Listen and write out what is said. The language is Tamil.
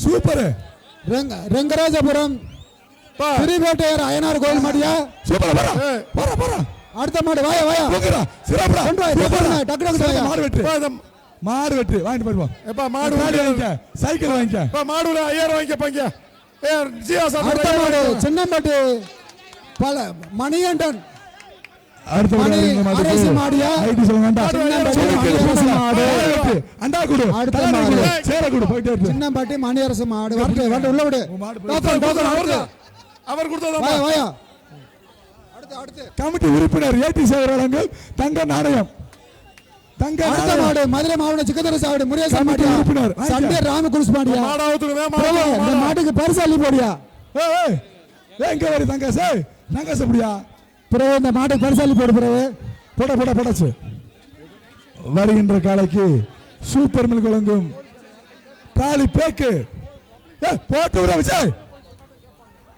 சூப்பர். ரெங்கராஜபுரம் திருவேட்டையர் அய்யனார் கோயில் மாடியா. சூப்பர். வர வர அடுத்த மாடு வாயா வாயா. சிறப்புடா. கொண்டு வா டக்கு டக்கு வாயா. மாடு வெட்டு. மாடு வெட்டு வாங்கிட்டு போய்ப்போம். எப்பா மாடு வாங்கிக்க. சைக்கிள் வாங்கிக்க. எப்பா மாடுல 5000 வாங்கிக்க பங்க. ஜியா சார் அடுத்த மாடு சின்னம்பட்டி மணிகண்டன். அடுத்த மாடு மாடியா. ஐடி சொல்ல வேண்டாம். மாடு வெட்டு. அண்டா குடு. அடுத்த மாடு சேர குடு போயிட்டே இருக்கு. சின்னம்பட்டி மணியரசு மாடு வந்து உள்ள விடு. அவர் கொடுத்ததா வாயா வாயா. அடுத்து கமிட்டி உறுப்பினர் ஏடி சேகர் வழங்கும் தங்க நாணயம். தங்க அடுத்த மாடு மதுரை மாவட்ட சிக்கந்தர சாவடி முருகேசன் மாடியா. உறுப்பினர் சண்டே ராமகுருஸ் மாடியா. இந்த மாட்டுக்கு பரிசு அள்ளி போடியா. எங்க வர தங்கசே தங்கச முடியா. பிறகு இந்த மாட்டுக்கு பரிசு அள்ளி போடு. பிறகு போடச்சு. வருகின்ற காலைக்கு சூப்பர் மில் வழங்கும் தாலி பேக்கு போட்டு விட விஜய்.